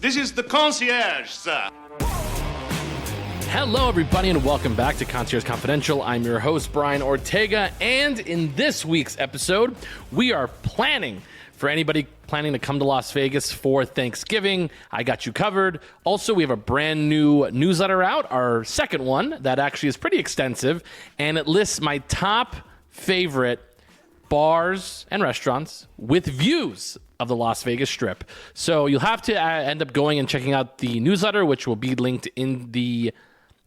This is the concierge, sir. Hello, everybody, and welcome back to Concierge Confidential. I'm your host, Brian Ortega, and in this week's episode, we are planning for anybody planning to come to Las Vegas for Thanksgiving. I got you covered. Also, we have a brand new newsletter out, our second one, that actually is pretty extensive, and it lists my top favorite bars and restaurants with views of the Las Vegas Strip. So you'll have to end up going and checking out the newsletter, which will be linked in the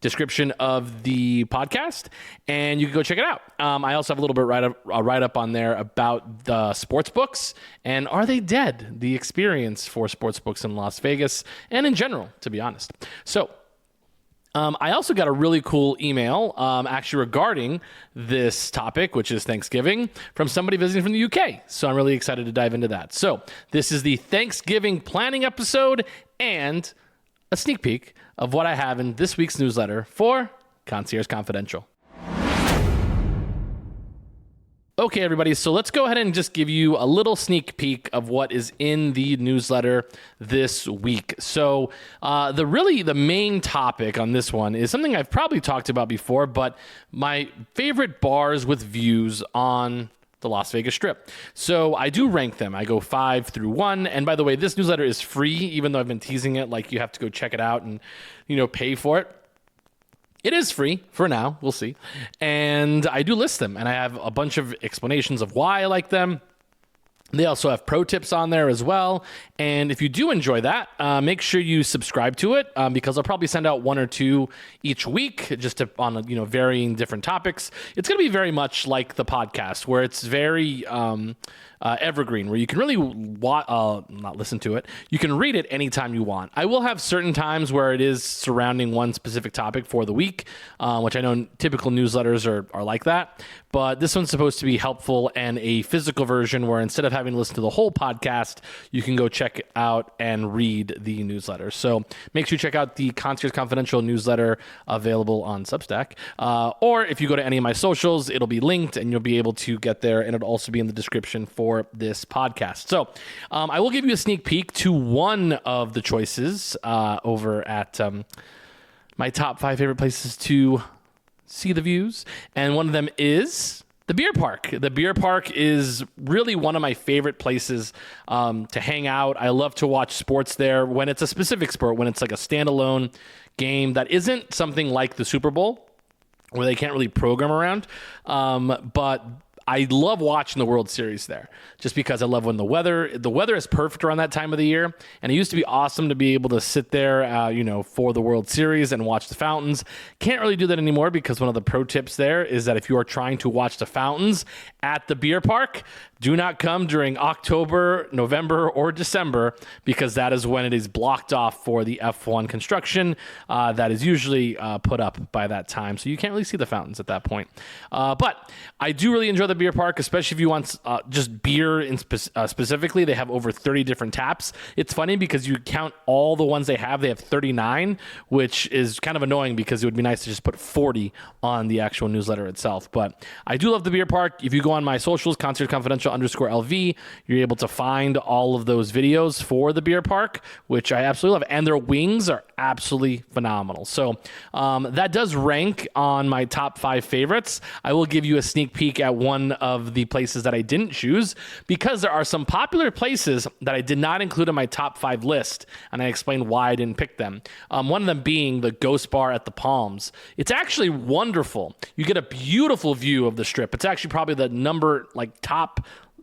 description of the podcast, and you can go check it out. I also have a little bit write-up on there about the sports books and are they dead? The experience for sports books in Las Vegas and in general, to be honest. So I also got a really cool email actually regarding this topic, which is Thanksgiving, from somebody visiting from the UK. So I'm really excited to dive into that. So this is the Thanksgiving planning episode and a sneak peek of what I have in this week's newsletter for Concierge Confidential. Okay, everybody, so let's go ahead and just give you a little sneak peek of what is in the newsletter this week. So the main topic on this one is something I've probably talked about before, but my favorite bars with views on the Las Vegas Strip. So I do rank them. I go 5 through 1. And by the way, this newsletter is free, even though I've been teasing it like you have to go check it out and, pay for it. It is free for now. We'll see. And I do list them, and I have a bunch of explanations of why I like them. They also have pro tips on there as well. And if you do enjoy that, make sure you subscribe to it because I'll probably send out 1 or 2 each week just on varying different topics. It's going to be very much like the podcast where it's very evergreen, where you can really not listen to it. You can read it anytime you want. I will have certain times where it is surrounding one specific topic for the week, which I know typical newsletters are like that. But this one's supposed to be helpful and a physical version where instead of having to listen to the whole podcast, you can go check it out and read the newsletter. So make sure you check out the Concierge Confidential newsletter available on Substack. Or if you go to any of my socials, it'll be linked and you'll be able to get there, and it'll also be in the description for this podcast. So I will give you a sneak peek to one of the choices over at my top 5 favorite places to see the views. And one of them is the Beer Park. The Beer Park is really one of my favorite places to hang out. I love to watch sports there when it's a specific sport, when it's like a standalone game that isn't something like the Super Bowl where they can't really program around. But I love watching the World Series there just because I love when the weather is perfect around that time of the year. And it used to be awesome to be able to sit there, for the World Series and watch the fountains. Can't really do that anymore because one of the pro tips there is that if you are trying to watch the fountains at the Beer Park, do not come during October, November, or December because that is when it is blocked off for the F1 construction that is usually put up by that time. So you can't really see the fountains at that point. But I do really enjoy the Beer Park, especially if you want just beer specifically. They have over 30 different taps. It's funny because you count all the ones they have 39, which is kind of annoying because it would be nice to just put 40 on the actual newsletter itself. But I do love the Beer Park. If you go on my socials, Concierge Confidential _LV, you're able to find all of those videos for the Beer Park, which I absolutely love. And their wings are absolutely phenomenal. So that does rank on my top 5 favorites. I will give you a sneak peek at one of the places that I didn't choose because there are some popular places that I did not include in my top 5 list, and I explained why I didn't pick them. One of them being the Ghost Bar at the Palms. It's actually wonderful. You get a beautiful view of the Strip. It's actually probably the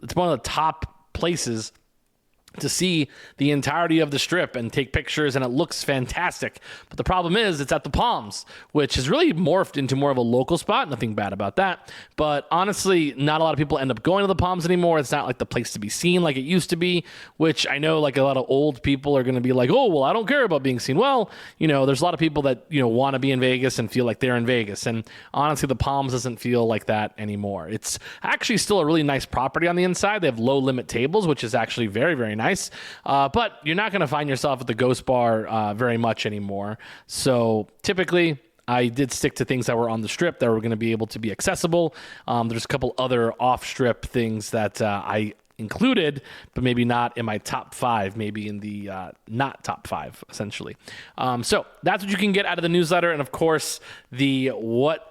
it's one of the top places to see the entirety of the Strip and take pictures, and it looks fantastic. But the problem is it's at the Palms, which has really morphed into more of a local spot. Nothing bad about that. But honestly, not a lot of people end up going to the Palms anymore. It's not like the place to be seen like it used to be, which I know like a lot of old people are going to be like, oh, well, I don't care about being seen. Well, there's a lot of people that, want to be in Vegas and feel like they're in Vegas. And honestly, the Palms doesn't feel like that anymore. It's actually still a really nice property on the inside. They have low limit tables, which is actually very, very nice. But you're not going to find yourself at the Ghost Bar very much anymore. So typically, I did stick to things that were on the Strip that were going to be able to be accessible. There's a couple other off-Strip things that I included, but maybe not in my top 5, maybe in the not top 5, essentially. So that's what you can get out of the newsletter. And of course, the what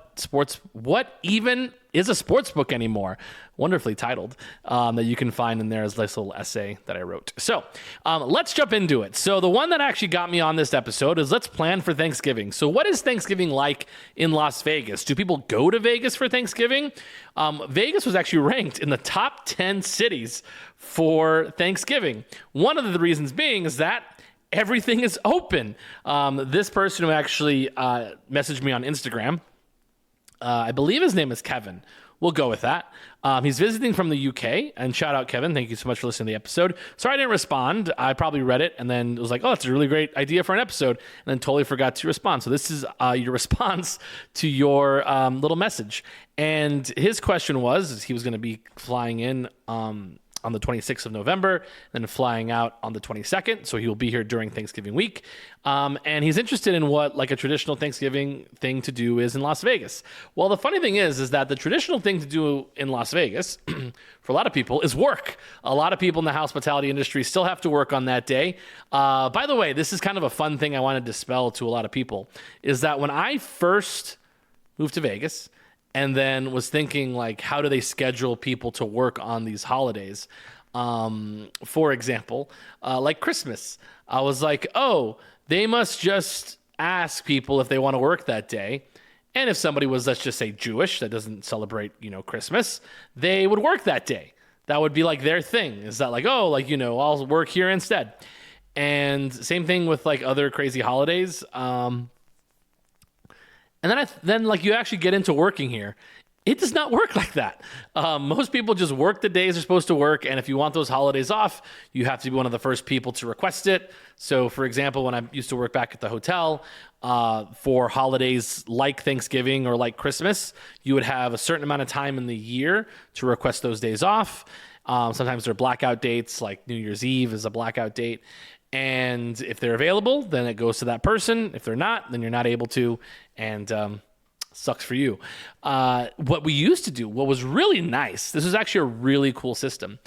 even is a sports book anymore, wonderfully titled, that you can find in there as this little essay that I wrote. So let's jump into it. So the one that actually got me on this episode is let's plan for Thanksgiving. So what is Thanksgiving like in Las Vegas? Do people go to Vegas for Thanksgiving? Vegas was actually ranked in the top 10 cities for Thanksgiving. One of the reasons being is that everything is open. This person who actually messaged me on Instagram, I believe his name is Kevin. We'll go with that. He's visiting from the UK, and shout out Kevin. Thank you so much for listening to the episode. Sorry I didn't respond. I probably read it and then was like, oh, that's a really great idea for an episode, and then totally forgot to respond. So this is your response to your little message. And his question was, he was going to be flying in on the 26th of November, then flying out on the 22nd. So he will be here during Thanksgiving week. And he's interested in what like a traditional Thanksgiving thing to do is in Las Vegas. Well, the funny thing is that the traditional thing to do in Las Vegas for a lot of people is work. A lot of people in the hospitality industry still have to work on that day. By the way, this is kind of a fun thing I wanted to dispel to a lot of people, is that when I first moved to Vegas, and then was thinking, like, how do they schedule people to work on these holidays? For example, like Christmas. I was like, oh, they must just ask people if they want to work that day. And if somebody was, let's just say, Jewish, that doesn't celebrate, Christmas, they would work that day. That would be like their thing. Is that like, oh, like, I'll work here instead. And same thing with like other crazy holidays. And then like you actually get into working here. It does not work like that. Most people just work the days they're supposed to work. And if you want those holidays off, you have to be one of the first people to request it. So for example, when I used to work back at the hotel, for holidays like Thanksgiving or like Christmas, you would have a certain amount of time in the year to request those days off. Sometimes they're blackout dates, like New Year's Eve is a blackout date. And if they're available, then it goes to that person. If they're not, then you're not able to, and sucks for you. What we used to do, what was really nice, this was actually a really cool system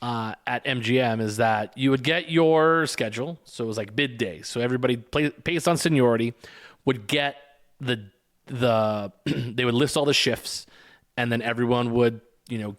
at MGM, is that you would get your schedule. So it was like bid day. So everybody based on seniority would get they would list all the shifts, and then everyone would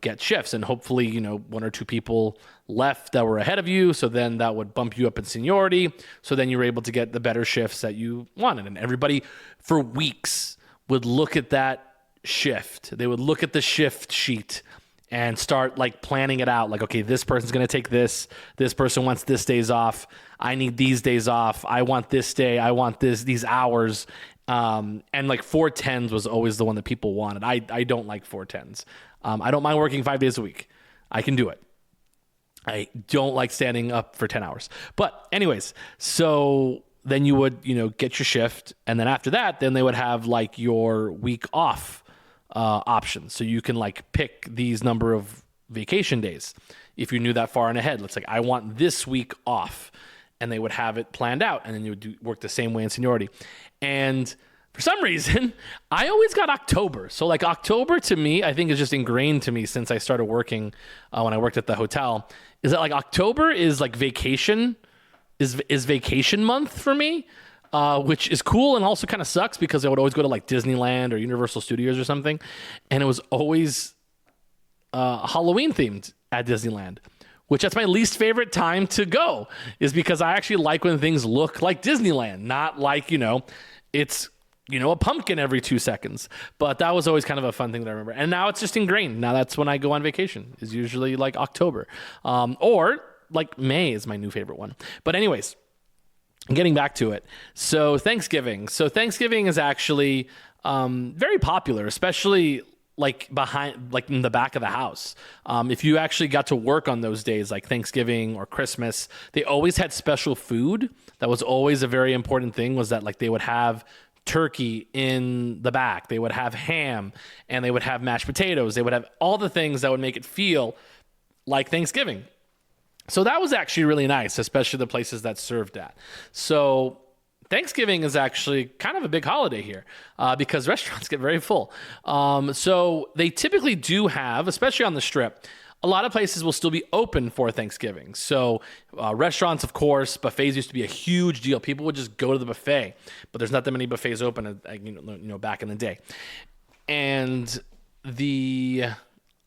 get shifts, and hopefully, one or two people left that were ahead of you. So then that would bump you up in seniority. So then you were able to get the better shifts that you wanted. And everybody for weeks would look at that shift. They would look at the shift sheet and start like planning it out. Like, okay, this person's going to take this. This person wants this days off. I need these days off. I want this day. I want these hours. And like 410s was always the one that people wanted. I don't like 410s. I don't mind working 5 days a week. I can do it. I don't like standing up for 10 hours. But anyways, so then you would, get your shift. And then after that, then they would have like your week off options. So you can like pick these number of vacation days. If you knew that far in ahead, let's like, I want this week off. And they would have it planned out. And then you would work the same way in seniority. And for some reason, I always got October. So like October to me, I think is just ingrained to me since I started working when I worked at the hotel, is that like October is like vacation, is vacation month for me, which is cool and also kind of sucks because I would always go to like Disneyland or Universal Studios or something. And it was always Halloween themed at Disneyland, which that's my least favorite time to is because I actually like when things look like Disneyland, not like, it's a pumpkin every 2 seconds. But that was always kind of a fun thing that I remember. And now it's just ingrained. Now that's when I go on vacation, is usually like October. Or like May is my new favorite one. But anyways, getting back to it. So Thanksgiving. Is actually very popular, especially like in the back of the house. If you actually got to work on those days, like Thanksgiving or Christmas, they always had special food. That was always a very important thing, was that like they would have turkey in the back, they would have ham, and they would have mashed potatoes. They would have all the things that would make it feel like Thanksgiving. So that was actually really nice, especially the places that served that. So Thanksgiving is actually kind of a big holiday here because restaurants get very full. So they typically do have, especially on the Strip, a lot of places will still be open for Thanksgiving. So restaurants, of course, buffets used to be a huge deal. People would just go to the buffet, but there's not that many buffets open, back in the day. And the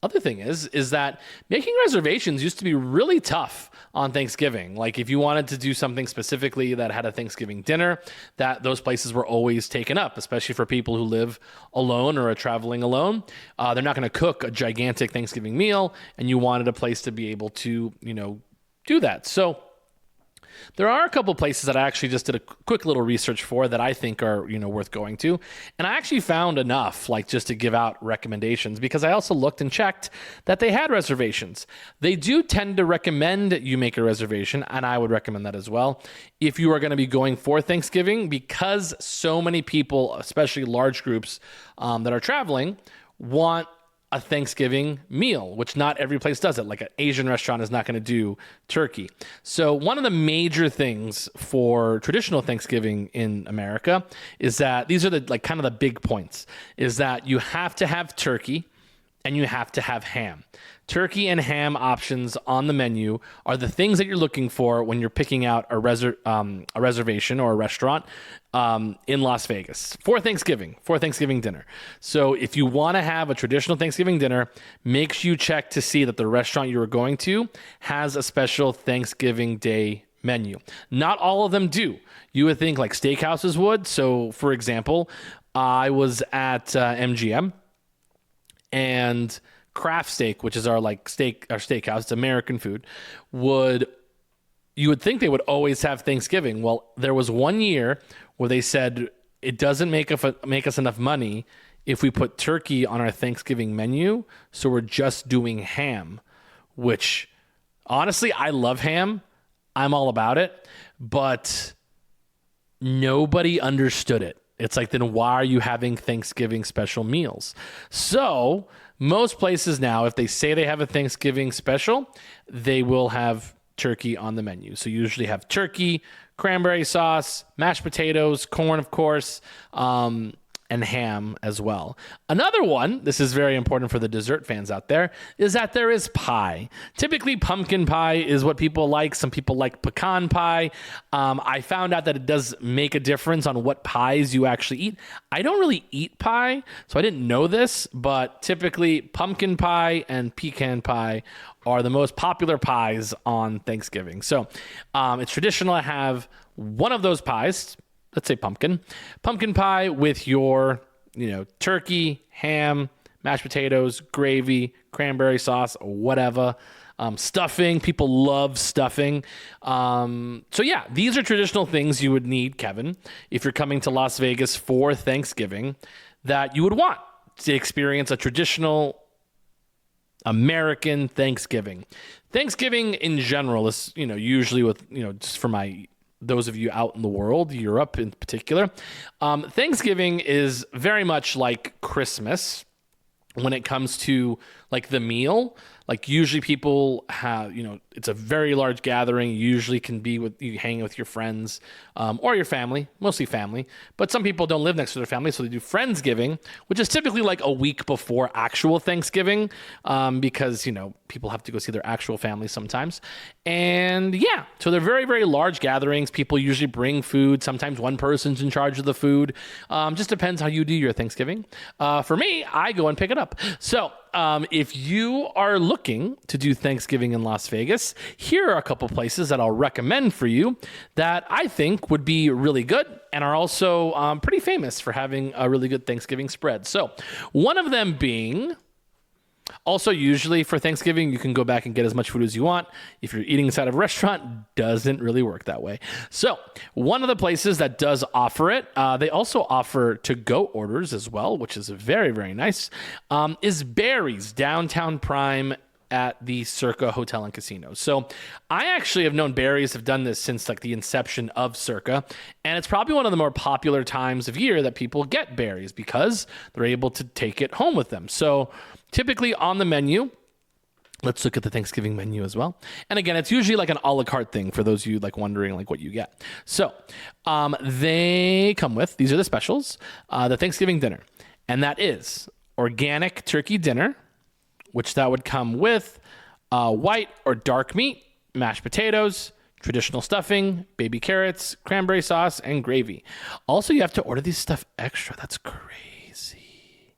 other thing is that making reservations used to be really tough on Thanksgiving. Like if you wanted to do something specifically that had a Thanksgiving dinner, that those places were always taken up, especially for people who live alone or are traveling alone. They're not going to cook a gigantic Thanksgiving meal, and you wanted a place to be able to, do that. So there are a couple places that I actually just did a quick little research for that I think are, worth going to. And I actually found enough, just to give out recommendations, because I also looked and checked that they had reservations. They do tend to recommend you make a reservation, and I would recommend that as well if you are going to be going for Thanksgiving, because so many people, especially large groups that are traveling, want a Thanksgiving meal, which not every place does it. Like an Asian restaurant is not going to do turkey. So one of the major things for traditional Thanksgiving in America is that these are the kind of the big points, is that you have to have turkey and you have to have ham. Turkey and ham options on the menu are the things that you're looking for when you're picking out a reservation or a restaurant in Las Vegas for Thanksgiving dinner. So if you want to have a traditional Thanksgiving dinner, make sure you check to see that the restaurant you are going to has a special Thanksgiving Day menu. Not all of them do. You would think like steakhouses would. So for example, I was at MGM, and Craft Steak, which is our steakhouse, it's American food, you would think they would always have Thanksgiving. Well, there was one year where they said it doesn't make us enough money if we put turkey on our Thanksgiving menu, so we're just doing ham, which honestly, I love ham. I'm all about it, but nobody understood it. It's like, then why are you having Thanksgiving special meals? So most places now, if they say they have a Thanksgiving special, they will have turkey on the menu. So you usually have turkey, cranberry sauce, mashed potatoes, corn, of course, and ham as well. Another one, this is very important for the dessert fans out there, is that there is pie. Typically, pumpkin pie is what people like. Some people like pecan pie. I found out that it does make a difference on what pies you actually eat. I don't really eat pie, so I didn't know this, but typically pumpkin pie and pecan pie are the most popular pies on Thanksgiving. So it's traditional to have one of those pies. Let's say pumpkin pie with your, turkey, ham, mashed potatoes, gravy, cranberry sauce, whatever. Stuffing. People love stuffing. So yeah, these are traditional things you would need, Kevin, if you're coming to Las Vegas for Thanksgiving, that you would want to experience a traditional American Thanksgiving. Thanksgiving in general is, usually with, just for those of you out in the world, Europe in particular, Thanksgiving is very much like Christmas when it comes to the meal. Usually people have, it's a very large gathering. Usually can be with you hanging with your friends or your family, mostly family. But some people don't live next to their family, so they do Friendsgiving, which is typically a week before actual Thanksgiving because, people have to go see their actual family sometimes. And yeah, so they're very, very large gatherings. People usually bring food. Sometimes one person's in charge of the food. Just depends how you do your Thanksgiving. For me, I go and pick it up. So if you are looking to do Thanksgiving in Las Vegas, here are a couple places that I'll recommend for you that I think would be really good and are also pretty famous for having a really good Thanksgiving spread. So one of them being, also usually for Thanksgiving, you can go back and get as much food as you want. If you're eating inside of a restaurant, doesn't really work that way. So one of the places that does offer it, they also offer to-go orders as well, which is very, very nice, is Barry's Downtown Prime at the Circa Hotel and Casino. So I actually have known Barry's have done this since the inception of Circa, and it's probably one of the more popular times of year that people get Barry's because they're able to take it home with them. So typically on the menu, let's look at the Thanksgiving menu as well. And again, it's usually an a la carte thing for those of you wondering what you get. So they come with, these are the specials, the Thanksgiving dinner. And that is organic turkey dinner, which that would come with white or dark meat, mashed potatoes, traditional stuffing, baby carrots, cranberry sauce, and gravy. Also, you have to order these stuff extra. That's crazy.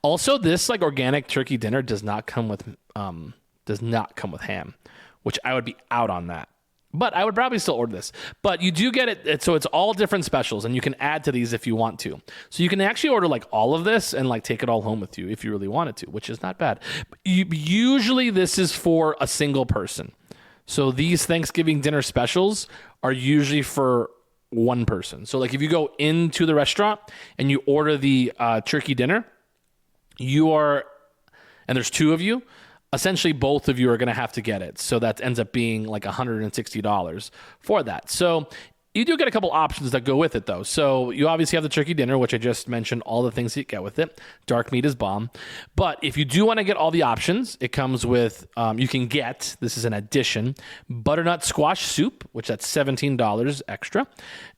Also, this like organic turkey dinner does not come with ham, which I would be out on that. But I would probably still order this. But you do get it. So it's all different specials, and you can add to these if you want to. So you can actually order like all of this and like take it all home with you if you really wanted to, which is not bad. Usually this is for a single person. So these Thanksgiving dinner specials are usually for one person. So like if you go into the restaurant and you order the turkey dinner, and there's two of you, essentially both of you are going to have to get it. So that ends up being like $160 for that. So you do get a couple options that go with it, though. So you obviously have the turkey dinner, which I just mentioned, all the things you get with it. Dark meat is bomb. But if you do want to get all the options, it comes with, you can get, this is an addition, butternut squash soup, which that's $17 extra.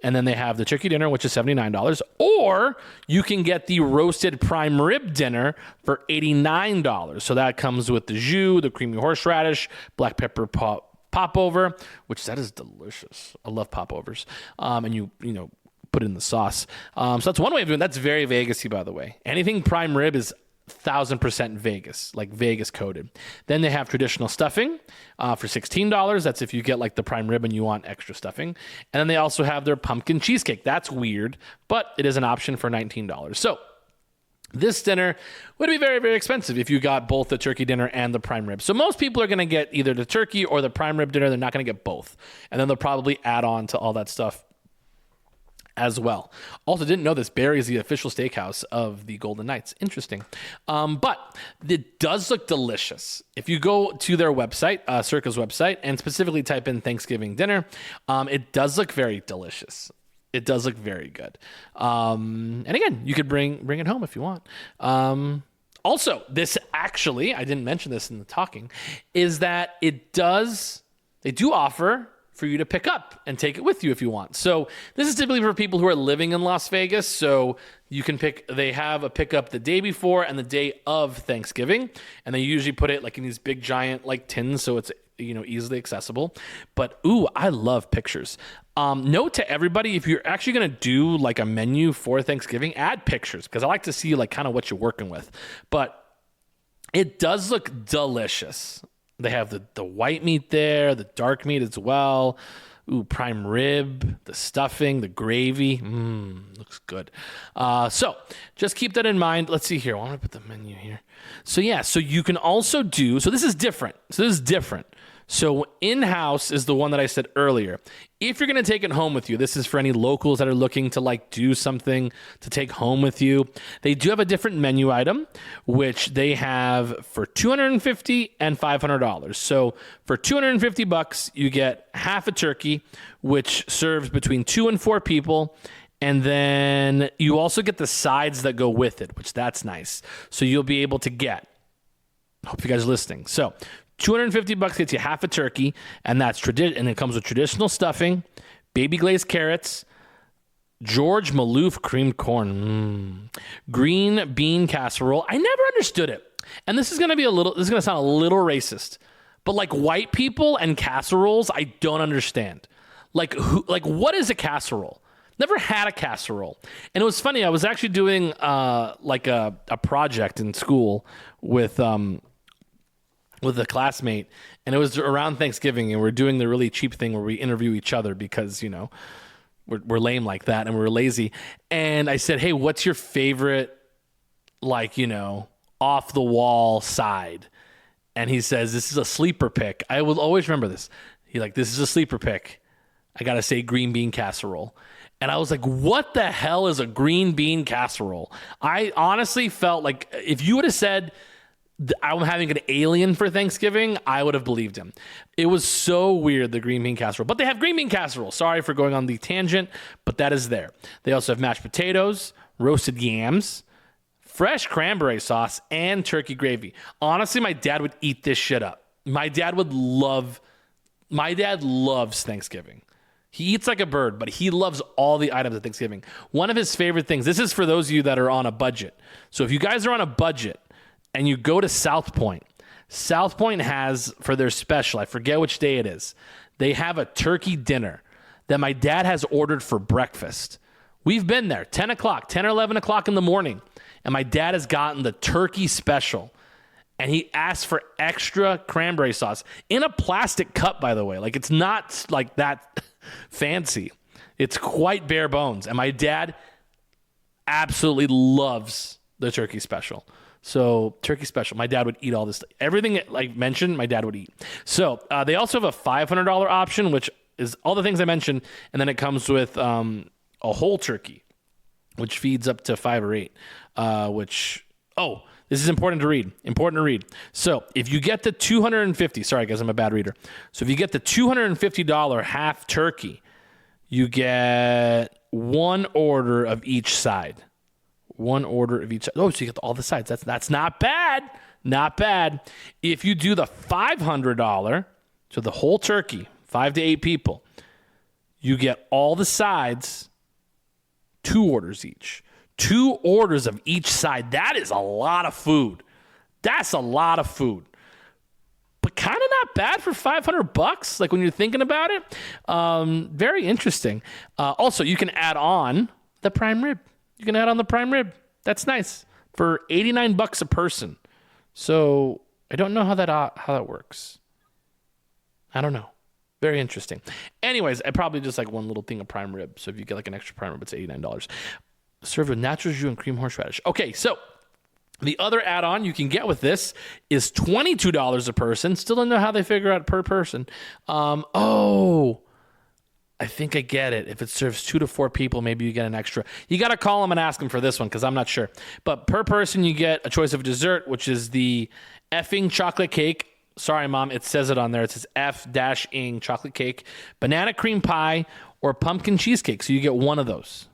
And then they have the turkey dinner, which is $79. Or you can get the roasted prime rib dinner for $89. So that comes with the jus, the creamy horseradish, black pepper popover, which that is delicious. I love popovers. And you put it in the sauce. So that's one way of doing it. That's very Vegas-y, by the way. Anything prime rib is 1,000% Vegas, like Vegas coded. Then they have traditional stuffing for $16. That's if you get like the prime rib and you want extra stuffing. And then they also have their pumpkin cheesecake. That's weird, but it is an option for $19. So this dinner would be very, very expensive if you got both the turkey dinner and the prime rib. So most people are going to get either the turkey or the prime rib dinner. They're not going to get both. And then they'll probably add on to all that stuff as well. Also, didn't know this. Barry's the official steakhouse of the Golden Knights. Interesting. But it does look delicious. If you go to their website, Circa's website, and specifically type in Thanksgiving dinner, it does look very delicious. It does look very good. And again, you could bring it home if you want. Also, this actually, I didn't mention this in the talking, is that they do offer for you to pick up and take it with you if you want. So this is typically for people who are living in Las Vegas. So you can they have a pickup the day before and the day of Thanksgiving. And they usually put it like in these big giant like tins. So it's, easily accessible. But I love pictures. Note to everybody, if you're actually going to do like a menu for Thanksgiving, add pictures because I like to see like kind of what you're working with. But it does look delicious. They have the white meat there, the dark meat as well. Prime rib, the stuffing, the gravy. Looks good. So just keep that in mind. Let's see here. I want to put the menu here. So you can also do, so this is different. So in-house is the one that I said earlier. If you're going to take it home with you, this is for any locals that are looking to like do something to take home with you. They do have a different menu item, which they have for $250 and $500. So for $250, you get half a turkey, which serves between 2 and 4 people. And then you also get the sides that go with it, which that's nice. So you'll be able to get, hope you guys are listening. So $250 gets you half a turkey, and that's and it comes with traditional stuffing, baby glazed carrots, George Maloof creamed corn, green bean casserole. I never understood it, and this is going to sound a little racist, but like white people and casseroles, I don't understand. Like what is a casserole? Never had a casserole, and it was funny. I was actually doing like a project in school with a classmate, and it was around Thanksgiving, and we're doing the really cheap thing where we interview each other because, we're lame like that and we're lazy. And I said, hey, what's your favorite, off the wall side? And he says, this is a sleeper pick. I will always remember this. This is a sleeper pick. I got to say green bean casserole. And I was like, what the hell is a green bean casserole? I honestly felt like if you would have said, I'm having an alien for Thanksgiving, I would have believed him. It was so weird, the green bean casserole. But they have green bean casserole. Sorry for going on the tangent, but that is there. They also have mashed potatoes, roasted yams, fresh cranberry sauce, and turkey gravy. Honestly, my dad would eat this shit up. My dad loves Thanksgiving. He eats like a bird, but he loves all the items at Thanksgiving. One of his favorite things, this is for those of you that are on a budget. So if you guys are on a budget, and you go to South Point South Point has, for their special, I forget which day it is, they have a turkey dinner that my dad has ordered for breakfast. We've been there, 10 or 11 o'clock in the morning, and my dad has gotten the turkey special, and he asked for extra cranberry sauce in a plastic cup, by the way. Like, it's not like that fancy. It's quite bare bones, and my dad absolutely loves the turkey special. So turkey special, my dad would eat all this. Everything like mentioned, my dad would eat. So they also have a $500 option, which is all the things I mentioned. And then it comes with a whole turkey, which feeds up to 5 or 8, this is important to read. So if you get the $250, sorry guys, I'm a bad reader. So if you get the $250 half turkey, you get one order of each side. One order of each side. Oh, so you get all the sides. That's not bad. Not bad. If you do the $500, so the whole turkey, 5 to 8 people, you get all the sides, 2 orders each. 2 orders of each side. That is a lot of food. That's a lot of food. But kind of not bad for $500, like when you're thinking about it. Very interesting. Also, you can add on the prime rib. You can add on the prime rib. That's nice for $89 a person. So I don't know how that works. I don't know. Very interesting. Anyways, I probably just like one little thing of prime rib. So if you get like an extra prime rib, it's $89. Served with natural jus and cream horseradish. Okay, so the other add-on you can get with this is $22 a person. Still don't know how they figure out per person. I think I get it. If it serves 2 to 4 people, maybe you get an extra. You got to call them and ask them for this one because I'm not sure. But per person, you get a choice of dessert, which is the effing chocolate cake. Sorry, Mom, it says it on there. It says F-ing chocolate cake, banana cream pie, or pumpkin cheesecake. So you get one of those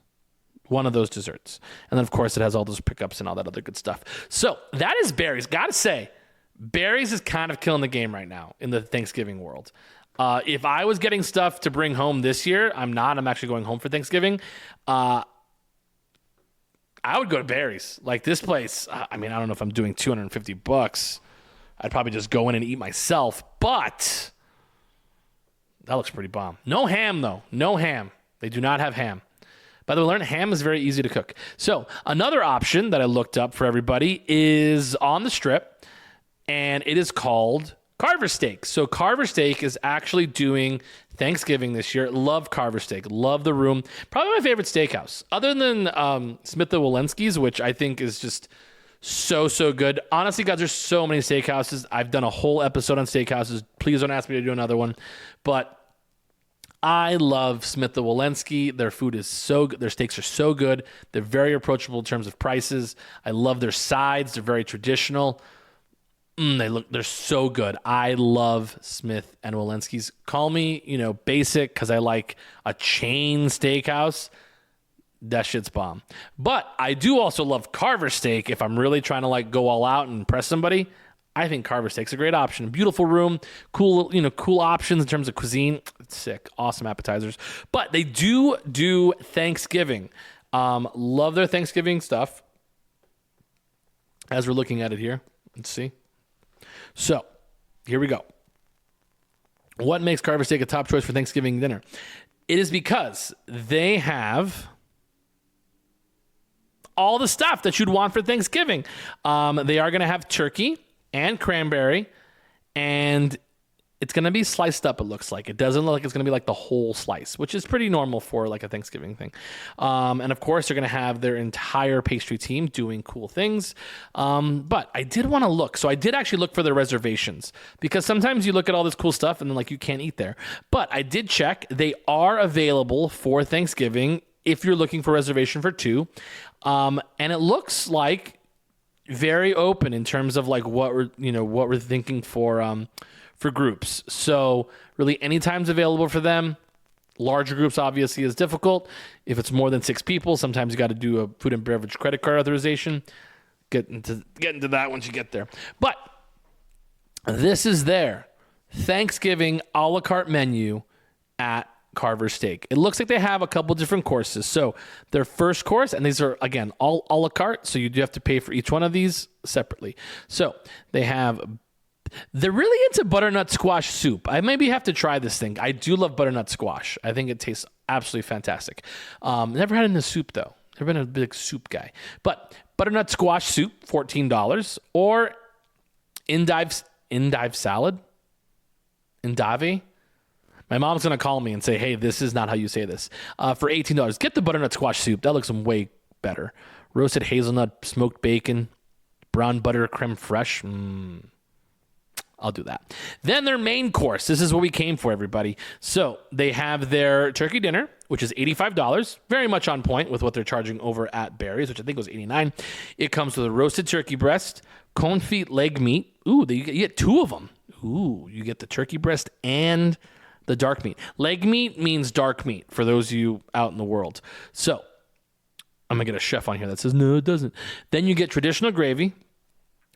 desserts. And then, of course, it has all those pickups and all that other good stuff. So that is Barry's. Got to say, Barry's is kind of killing the game right now in the Thanksgiving world. If I was getting stuff to bring home this year, I'm not. I'm actually going home for Thanksgiving. I would go to Barry's. Like this place, I don't know if I'm doing $250. I'd probably just go in and eat myself. But that looks pretty bomb. No ham, though. No ham. They do not have ham. By the way, learn ham is very easy to cook. So another option that I looked up for everybody is on the Strip, and it is called Carver Steak. So Carver Steak is actually doing Thanksgiving this year. Love Carver Steak. Love the room. Probably my favorite steakhouse. Other than Smith & Wollensky's, which I think is just so good. Honestly, guys, there's so many steakhouses. I've done a whole episode on steakhouses. Please don't ask me to do another one. But I love Smith & Wollensky. Their food is so good. Their steaks are so good. They're very approachable in terms of prices. I love their sides. They're very traditional. They're so good. I love Smith & Wollensky's. Call me, basic because I like a chain steakhouse. That shit's bomb. But I do also love Carver Steak if I'm really trying to like go all out and impress somebody. I think Carver Steak's a great option. Beautiful room, cool options in terms of cuisine. It's sick. Awesome appetizers. But they do Thanksgiving. Love their Thanksgiving stuff. As we're looking at it here. Let's see. So, here we go. What makes Carver Steak a top choice for Thanksgiving dinner? It is because they have all the stuff that you'd want for Thanksgiving. They are going to have turkey and cranberry, and it's going to be sliced up, it looks like. It doesn't look like it's going to be like the whole slice, which is pretty normal for like a Thanksgiving thing. And of course, they're going to have their entire pastry team doing cool things. But I did want to look. So I did actually look for their reservations because sometimes you look at all this cool stuff and then like you can't eat there. But I did check. They are available for Thanksgiving if you're looking for reservation for 2. And it looks like very open in terms of like what we're thinking for groups. So really any time's available for them. Larger groups obviously is difficult. If it's more than 6 people, sometimes you got to do a food and beverage credit card authorization. Get into that once you get there. But this is their Thanksgiving a la carte menu at Carver Steak. It looks like they have a couple different courses. So their first course, and these are, again, all a la carte, so you do have to pay for each one of these separately. So they have They're really into butternut squash soup. I maybe have to try this thing. I do love butternut squash. I think it tastes absolutely fantastic. Never had it in a soup, though. Never been a big soup guy. But butternut squash soup, $14. Or endive salad? Endive? My mom's going to call me and say, hey, this is not how you say this. For $18. Get the butternut squash soup. That looks way better. Roasted hazelnut, smoked bacon, brown butter, creme fraiche. I'll do that. Then their main course. This is what we came for, everybody. So they have their turkey dinner, which is $85. Very much on point with what they're charging over at Barry's, which I think was $89. It comes with a roasted turkey breast, confit leg meat. Ooh, you get two of them. Ooh, you get the turkey breast and the dark meat. Leg meat means dark meat for those of you out in the world. So I'm going to get a chef on here that says, no, it doesn't. Then you get traditional gravy,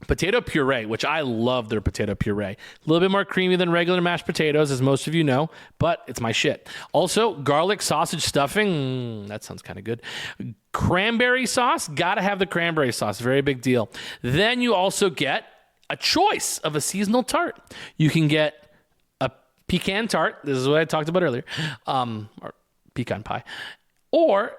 potato puree, which I love their potato puree. A little bit more creamy than regular mashed potatoes, as most of you know, but it's my shit. Also, garlic sausage stuffing. That sounds kind of good. Cranberry sauce. Got to have the cranberry sauce. Very big deal. Then you also get a choice of a seasonal tart. You can get a pecan tart. This is what I talked about earlier. Or pecan pie. Or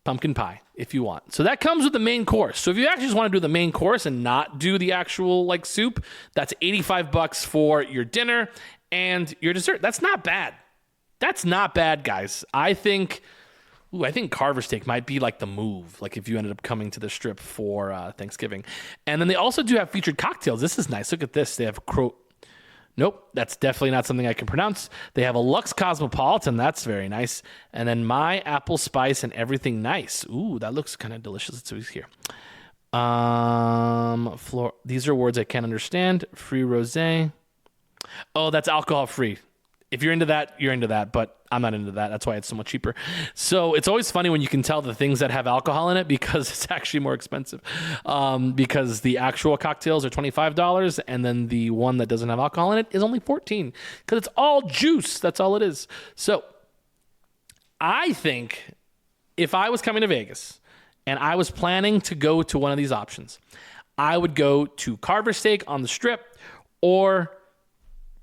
pumpkin pie if you want. So that comes with the main course. So if you actually just want to do the main course and not do the actual like soup, that's $85 for your dinner and your dessert. That's not bad. That's not bad, guys. I think Carver Steak might be like the move, like if you ended up coming to the Strip for Thanksgiving. And then they also do have featured cocktails. This is nice. Look at this. They have Nope, that's definitely not something I can pronounce. They have a Lux Cosmopolitan. That's very nice. And then My Apple Spice and Everything Nice. Ooh, that looks kind of delicious. Let's see here. These are words I can't understand. Free rosé. Oh, that's alcohol free. If you're into that, you're into that, but I'm not into that. That's why it's so much cheaper. So it's always funny when you can tell the things that have alcohol in it because it's actually more expensive. Because the actual cocktails are $25 and then the one that doesn't have alcohol in it is only $14 because it's all juice. That's all it is. So I think if I was coming to Vegas and I was planning to go to one of these options, I would go to Carver Steak on the Strip or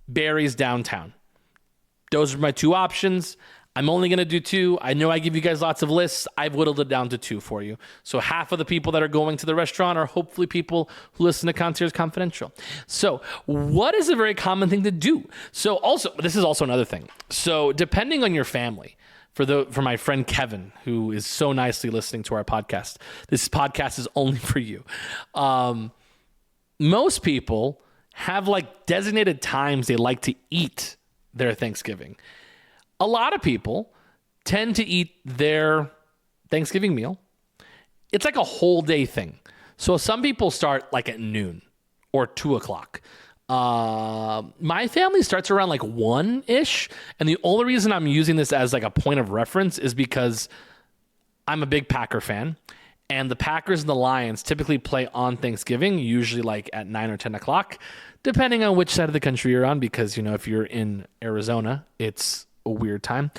Barry's downtown. Those are my two options. I'm only going to do two. I know I give you guys lots of lists. I've whittled it down to two for you. So half of the people that are going to the restaurant are hopefully people who listen to Concierge Confidential. So what is a very common thing to do? So also, this is also another thing. So depending on your family, for my friend Kevin, who is so nicely listening to our podcast, this podcast is only for you. Most people have like designated times they like to eat their Thanksgiving. A lot of people tend to eat their Thanksgiving meal. It's like a whole day thing. So some people start like at noon or 2:00. My family starts around like 1-ish. And the only reason I'm using this as like a point of reference is because I'm a big Packer fan. And the Packers and the Lions typically play on Thanksgiving, usually like at 9 or 10 o'clock, depending on which side of the country you're on, because, you know, if you're in Arizona, it's a weird time,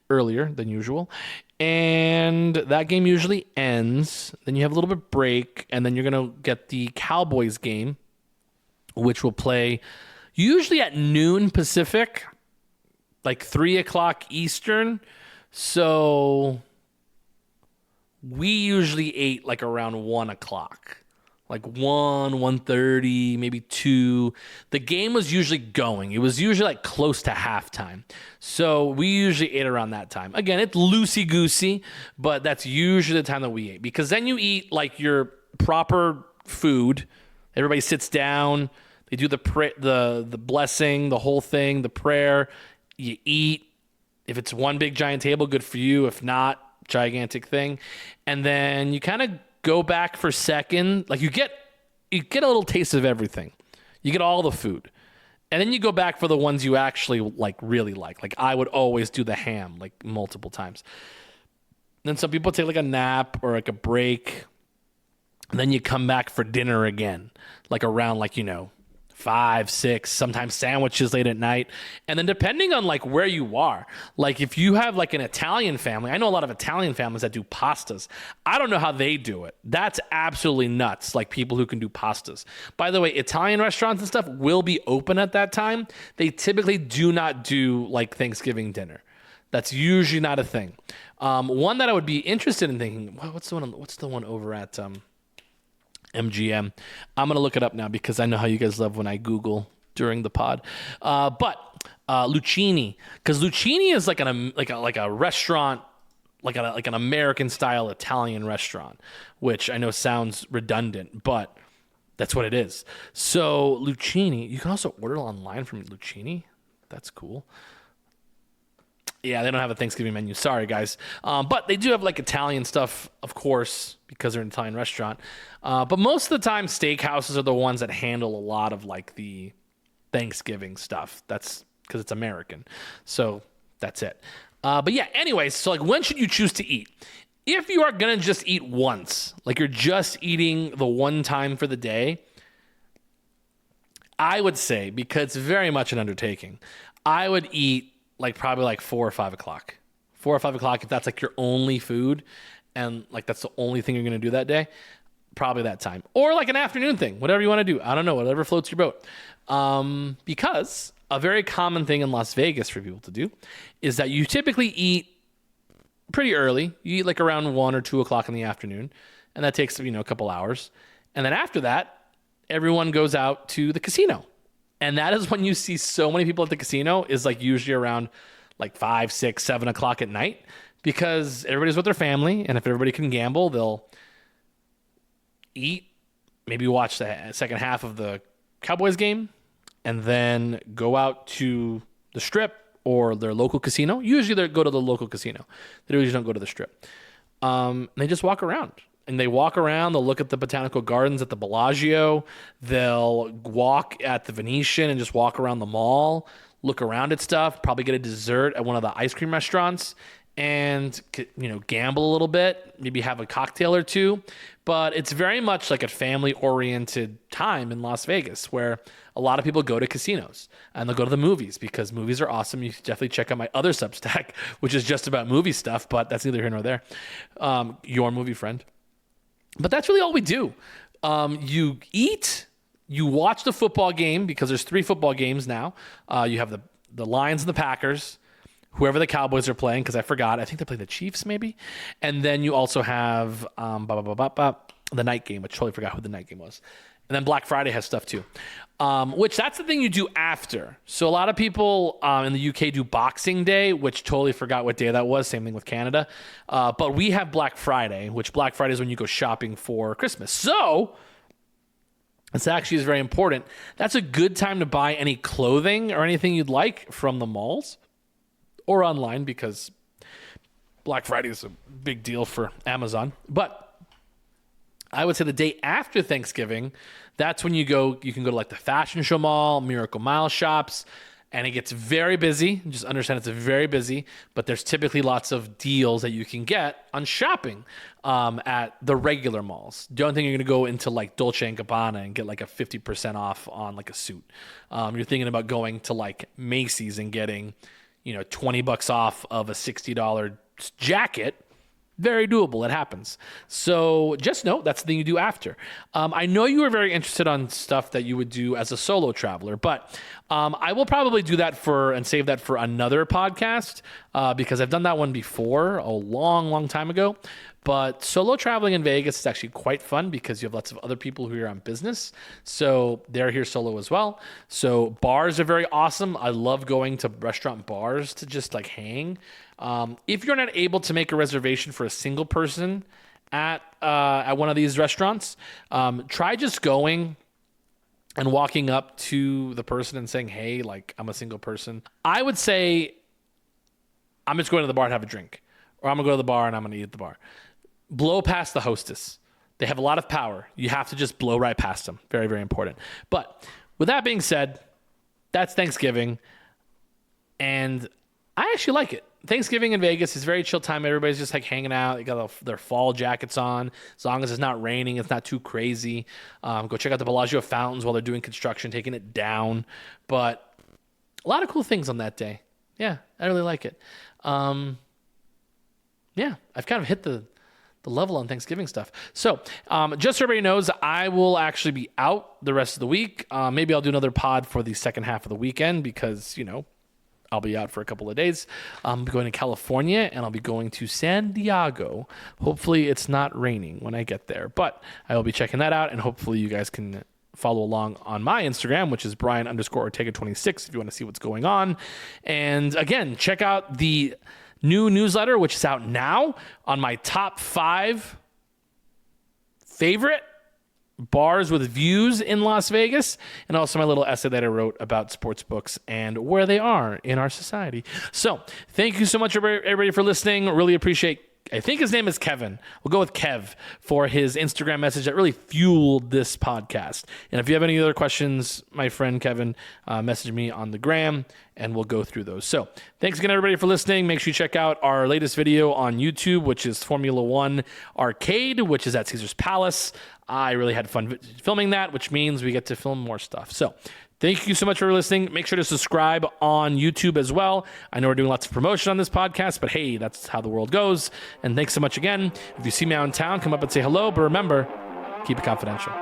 earlier than usual. And that game usually ends. Then you have a little bit break, and then you're going to get the Cowboys game, which will play usually at noon Pacific, like 3 o'clock Eastern. So we usually ate like around 1 o'clock, like 1:30, maybe 2. The game was usually going. It was usually like close to halftime. So we usually ate around that time. Again, it's loosey-goosey, but that's usually the time that we ate because then you eat like your proper food. Everybody sits down. They do the blessing, the whole thing, the prayer. You eat. If it's one big giant table, good for you. If not, gigantic thing. And then you kind of go back for second. Like you get a little taste of everything. You get all the food. And then you go back for the ones you actually like really like. Like I would always do the ham like multiple times. Then some people take like a nap or like a break. And then you come back for dinner again. Like around like, you know, 5, 6, sometimes sandwiches late at night. And then depending on like where you are, like if you have like an Italian family, I know a lot of Italian families that do pastas. I don't know how they do it. That's absolutely nuts. Like people who can do pastas. By the way, Italian restaurants and stuff will be open at that time. They typically do not do like Thanksgiving dinner. That's usually not a thing. One that I would be interested in thinking, what's the one over at MGM. I'm gonna look it up now because I know how you guys love when I Google during the pod. But Lucchini, because Lucchini is like a restaurant, like an American style Italian restaurant, which I know sounds redundant, but that's what it is. So Lucchini, you can also order online from Lucchini. That's cool. Yeah, they don't have a Thanksgiving menu. Sorry, guys. But they do have like Italian stuff, of course, because they're an Italian restaurant. But most of the time, steakhouses are the ones that handle a lot of like the Thanksgiving stuff. That's because it's American. So that's it. But yeah, anyways, so like when should you choose to eat? If you are going to just eat once, like you're just eating the one time for the day, I would say, because it's very much an undertaking, I would eat like probably like 4 or 5 o'clock. 4 or 5 o'clock, if that's like your only food and like that's the only thing you're going to do that day, probably that time. Or like an afternoon thing, whatever you want to do. I don't know, whatever floats your boat. Because a very common thing in Las Vegas for people to do is that you typically eat pretty early. You eat like around 1 or 2 o'clock in the afternoon, and that takes, a couple hours. And then after that, everyone goes out to the casino. And that is when you see so many people at the casino is like usually around like 5, 6, 7 o'clock at night because everybody's with their family. And if everybody can gamble, they'll eat, maybe watch the second half of the Cowboys game, and then go out to the Strip or their local casino. Usually they go to the local casino. They usually don't go to the Strip. And they just walk around. And they walk around, they'll look at the botanical gardens at the Bellagio, they'll walk at the Venetian and just walk around the mall, look around at stuff, probably get a dessert at one of the ice cream restaurants, and gamble a little bit, maybe have a cocktail or two. But it's very much like a family-oriented time in Las Vegas where a lot of people go to casinos and they'll go to the movies because movies are awesome. You should definitely check out my other Substack, which is just about movie stuff, but that's neither here nor there. Your movie friend. But that's really all we do. You eat, you watch the football game because there's 3 football games now. You have the Lions and the Packers, whoever the Cowboys are playing, because I forgot. I think they play the Chiefs maybe. And then you also have the night game, which I totally forgot who the night game was. And then Black Friday has stuff too, which that's the thing you do after. So a lot of people in the UK do Boxing Day, which totally forgot what day that was. Same thing with Canada. But we have Black Friday, which Black Friday is when you go shopping for Christmas. So this actually is very important. That's a good time to buy any clothing or anything you'd like from the malls or online because Black Friday is a big deal for Amazon. But I would say the day after Thanksgiving, that's when you can go to like the Fashion Show Mall, Miracle Mile shops, and it gets very busy. Just understand it's very busy, but there's typically lots of deals that you can get on shopping at the regular malls. Don't think you're going to go into like Dolce & Gabbana and get like a 50% off on like a suit. You're thinking about going to like Macy's and getting, $20 off of a $60 jacket. Very doable. It happens. So just note that's the thing you do after. I know you were very interested on stuff that you would do as a solo traveler, but I will probably do that and save that for another podcast because I've done that one before a long, long time ago. But solo traveling in Vegas is actually quite fun because you have lots of other people who are on business. So they're here solo as well. So bars are very awesome. I love going to restaurant bars to just like hang. If you're not able to make a reservation for a single person at one of these restaurants, try just going and walking up to the person and saying, hey, like I'm a single person. I would say I'm just going to the bar and have a drink, or I'm gonna go to the bar and I'm gonna eat at the bar. Blow past the hostess. They have a lot of power. You have to just blow right past them. Very, very important. But with that being said, that's Thanksgiving. And I actually like it. Thanksgiving in Vegas is very chill time. Everybody's just like hanging out. They got their fall jackets on. As long as it's not raining, it's not too crazy. Go check out the Bellagio fountains while they're doing construction, taking it down. But a lot of cool things on that day. Yeah, I really like it. Yeah, I've kind of hit the level on Thanksgiving stuff. So just so everybody knows, I will actually be out the rest of the week. Maybe I'll do another pod for the second half of the weekend because, I'll be out for a couple of days. I'm going to California, and I'll be going to San Diego. Hopefully it's not raining when I get there, but I will be checking that out, and hopefully you guys can follow along on my Instagram, which is Brian_Ortega26 if you want to see what's going on. And again, check out the new newsletter, which is out now, on my top 5 favorite bars with views in Las Vegas, and also my little essay that I wrote about sports books and where they are in our society. So thank you so much, everybody, for listening. Really appreciate, I think his name is Kevin. We'll go with Kev for his Instagram message that really fueled this podcast. And if you have any other questions, my friend Kevin, message me on the gram and we'll go through those. So thanks again, everybody, for listening. Make sure you check out our latest video on YouTube, which is Formula One Arcade, which is at Caesar's Palace. I really had fun filming that, which means we get to film more stuff. So thank you so much for listening. Make sure to subscribe on YouTube as well. I know we're doing lots of promotion on this podcast, but hey, that's how the world goes. And thanks so much again. If you see me out in town, come up and say hello. But remember, keep it confidential.